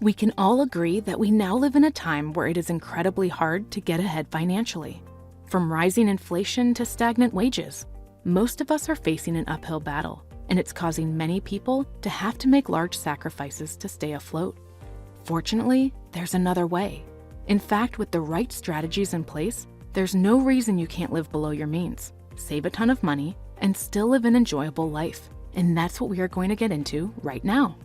We can all agree that we now live in a time where it is incredibly hard to get ahead financially. From rising inflation to stagnant wages, most of us are facing an uphill battle, and it's causing many people to have to make large sacrifices to stay afloat. Fortunately, there's another way. In fact, with the right strategies in place, there's no reason you can't live below your means, save a ton of money, and still live an enjoyable life. And that's what we are going to get into right now.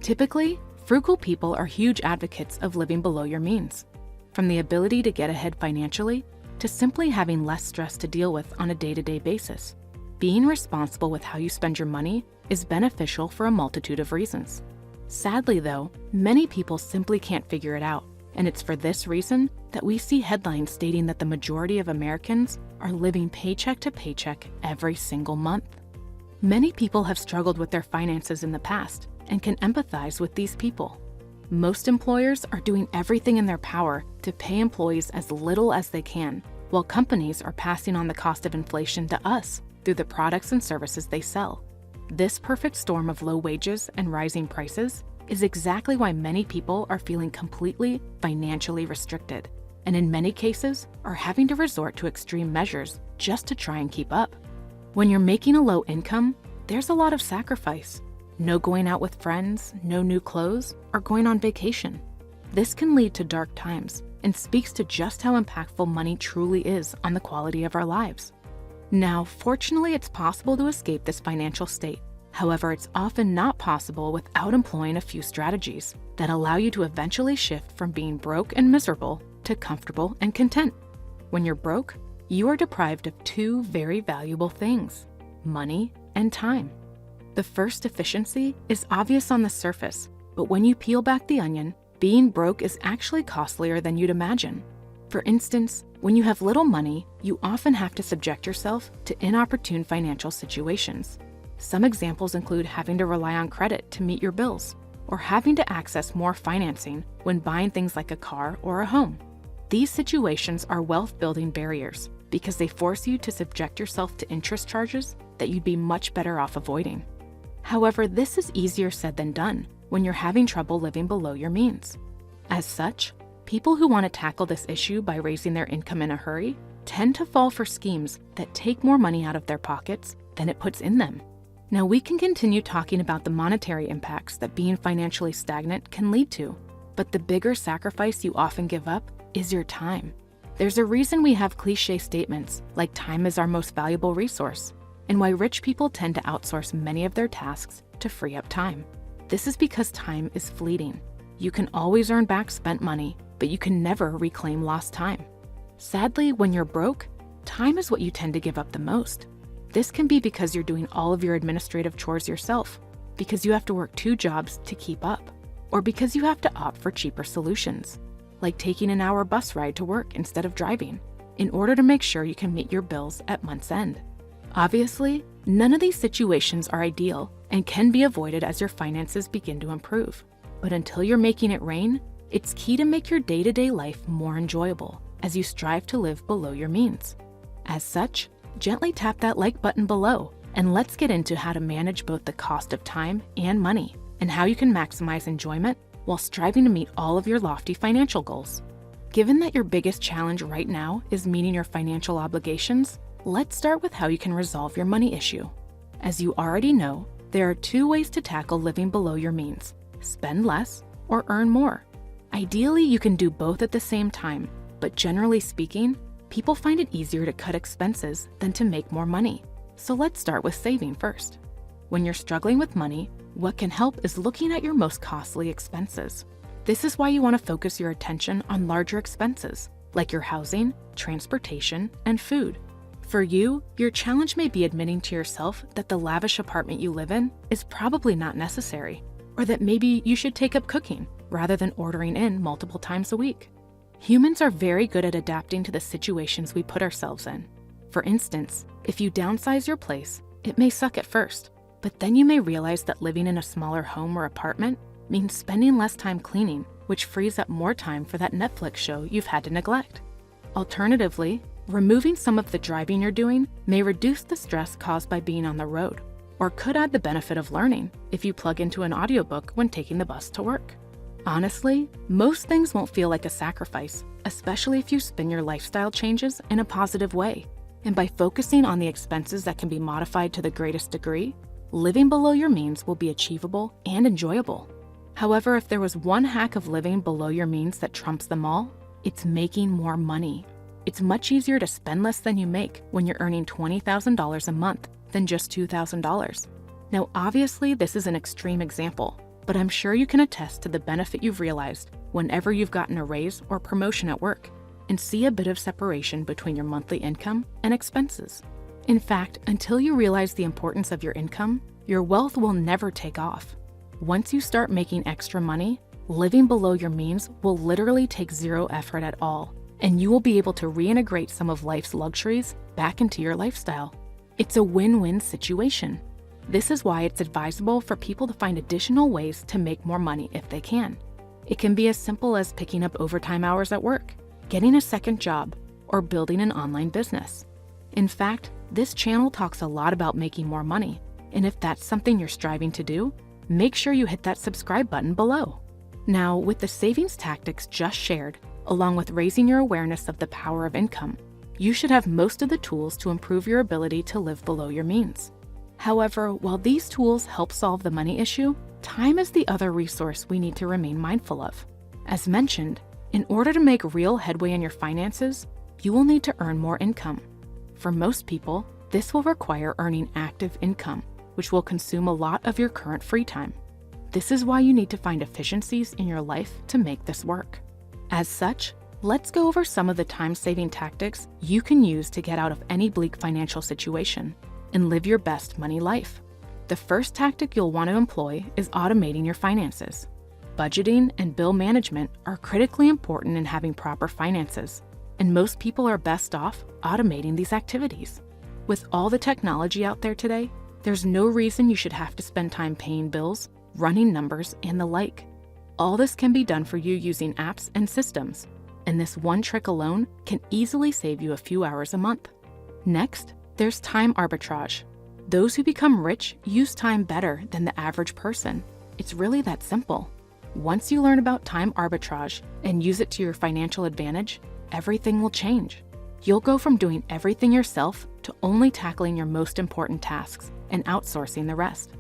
Typically, frugal people are huge advocates of living below your means. From the ability to get ahead financially, to simply having less stress to deal with on a day-to-day basis. Being responsible with how you spend your money is beneficial for a multitude of reasons. Sadly though, many people simply can't figure it out, and it's for this reason that we see headlines stating that the majority of Americans are living paycheck to paycheck every single month. Many people have struggled with their finances in the past and can empathize with these people. Most employers are doing everything in their power to pay employees as little as they can, while companies are passing on the cost of inflation to us through the products and services they sell. This perfect storm of low wages and rising prices is exactly why many people are feeling completely financially restricted, and in many cases are having to resort to extreme measures just to try and keep up. When you're making a low income, there's a lot of sacrifice. No going out with friends, no new clothes, or going on vacation. This can lead to dark times and speaks to just how impactful money truly is on the quality of our lives. Now, fortunately, it's possible to escape this financial state. However, it's often not possible without employing a few strategies that allow you to eventually shift from being broke and miserable to comfortable and content. When you're broke, you are deprived of two very valuable things: money and time. The first deficiency is obvious on the surface, but when you peel back the onion, being broke is actually costlier than you'd imagine. For instance, when you have little money, you often have to subject yourself to inopportune financial situations. Some examples include having to rely on credit to meet your bills, or having to access more financing when buying things like a car or a home. These situations are wealth-building barriers because they force you to subject yourself to interest charges that you'd be much better off avoiding. However, this is easier said than done when you're having trouble living below your means. As such, people who want to tackle this issue by raising their income in a hurry tend to fall for schemes that take more money out of their pockets than it puts in them. Now, we can continue talking about the monetary impacts that being financially stagnant can lead to, but the bigger sacrifice you often give up is your time. There's a reason we have cliche statements like time is our most valuable resource, and why rich people tend to outsource many of their tasks to free up time. This is because time is fleeting. You can always earn back spent money, but you can never reclaim lost time. Sadly, when you're broke, time is what you tend to give up the most. This can be because you're doing all of your administrative chores yourself, because you have to work 2 jobs to keep up, or because you have to opt for cheaper solutions, like taking an hour bus ride to work instead of driving, in order to make sure you can meet your bills at month's end. Obviously, none of these situations are ideal and can be avoided as your finances begin to improve. But until you're making it rain, it's key to make your day-to-day life more enjoyable as you strive to live below your means. As such, gently tap that like button below and let's get into how to manage both the cost of time and money and how you can maximize enjoyment while striving to meet all of your lofty financial goals. Given that your biggest challenge right now is meeting your financial obligations, let's start with how you can resolve your money issue. As you already know, there are 2 ways to tackle living below your means: spend less or earn more. Ideally, you can do both at the same time, but generally speaking, people find it easier to cut expenses than to make more money. So let's start with saving first. When you're struggling with money, what can help is looking at your most costly expenses. This is why you want to focus your attention on larger expenses, like your housing, transportation, and food. For you, your challenge may be admitting to yourself that the lavish apartment you live in is probably not necessary, or that maybe you should take up cooking rather than ordering in multiple times a week. Humans are very good at adapting to the situations we put ourselves in. For instance, if you downsize your place, it may suck at first, but then you may realize that living in a smaller home or apartment means spending less time cleaning, which frees up more time for that Netflix show you've had to neglect. Alternatively, removing some of the driving you're doing may reduce the stress caused by being on the road, or could add the benefit of learning if you plug into an audiobook when taking the bus to work. Honestly, most things won't feel like a sacrifice, especially if you spin your lifestyle changes in a positive way. And by focusing on the expenses that can be modified to the greatest degree, living below your means will be achievable and enjoyable. However, if there was one hack of living below your means that trumps them all, it's making more money. It's much easier to spend less than you make when you're earning $20,000 a month than just $2,000. Now, obviously, this is an extreme example, but I'm sure you can attest to the benefit you've realized whenever you've gotten a raise or promotion at work and see a bit of separation between your monthly income and expenses. In fact, until you realize the importance of your income, your wealth will never take off. Once you start making extra money, living below your means will literally take zero effort at all, and you will be able to reintegrate some of life's luxuries back into your lifestyle. It's a win-win situation. This is why it's advisable for people to find additional ways to make more money if they can. It can be as simple as picking up overtime hours at work, getting a second job, or building an online business. In fact, this channel talks a lot about making more money, and if that's something you're striving to do, make sure you hit that subscribe button below. Now, with the savings tactics just shared, along with raising your awareness of the power of income, you should have most of the tools to improve your ability to live below your means. However, while these tools help solve the money issue, time is the other resource we need to remain mindful of. As mentioned, in order to make real headway in your finances, you will need to earn more income. For most people, this will require earning active income, which will consume a lot of your current free time. This is why you need to find efficiencies in your life to make this work. As such, let's go over some of the time-saving tactics you can use to get out of any bleak financial situation and live your best money life. The first tactic you'll want to employ is automating your finances. Budgeting and bill management are critically important in having proper finances, and most people are best off automating these activities. With all the technology out there today, there's no reason you should have to spend time paying bills, running numbers, and the like. All this can be done for you using apps and systems, and this one trick alone can easily save you a few hours a month. Next, there's time arbitrage. Those who become rich use time better than the average person. It's really that simple. Once you learn about time arbitrage and use it to your financial advantage, everything will change. You'll go from doing everything yourself to only tackling your most important tasks and outsourcing the rest.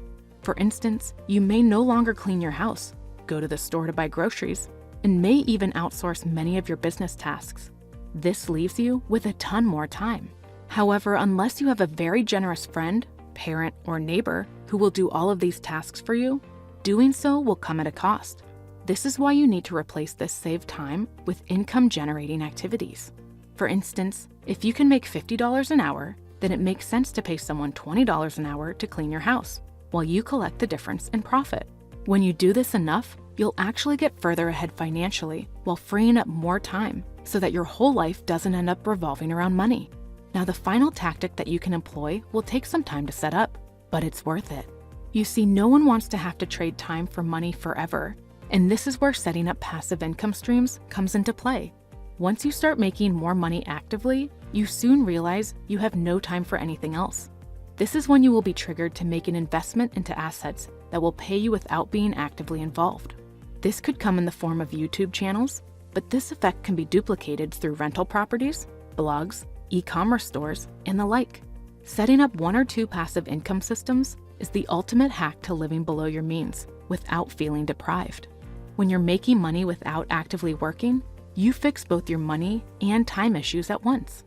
For instance, you may no longer clean your house, go to the store to buy groceries, and may even outsource many of your business tasks. This leaves you with a ton more time. However, unless you have a very generous friend, parent, or neighbor who will do all of these tasks for you, doing so will come at a cost. This is why you need to replace this saved time with income-generating activities. For instance, if you can make $50 an hour, then it makes sense to pay someone $20 an hour to clean your house, while you collect the difference in profit. When you do this enough, you'll actually get further ahead financially while freeing up more time so that your whole life doesn't end up revolving around money. Now, the final tactic that you can employ will take some time to set up, but it's worth it. You see, no one wants to have to trade time for money forever, and this is where setting up passive income streams comes into play. Once you start making more money actively, you soon realize you have no time for anything else. This is when you will be triggered to make an investment into assets that will pay you without being actively involved. This could come in the form of YouTube channels, but this effect can be duplicated through rental properties, blogs, e-commerce stores, and the like. Setting up one or two passive income systems is the ultimate hack to living below your means without feeling deprived. When you're making money without actively working, you fix both your money and time issues at once.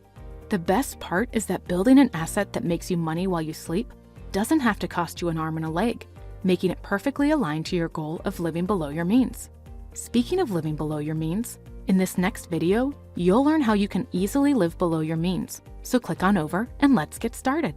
The best part is that building an asset that makes you money while you sleep doesn't have to cost you an arm and a leg, making it perfectly aligned to your goal of living below your means. Speaking of living below your means, in this next video, you'll learn how you can easily live below your means. So click on over and let's get started.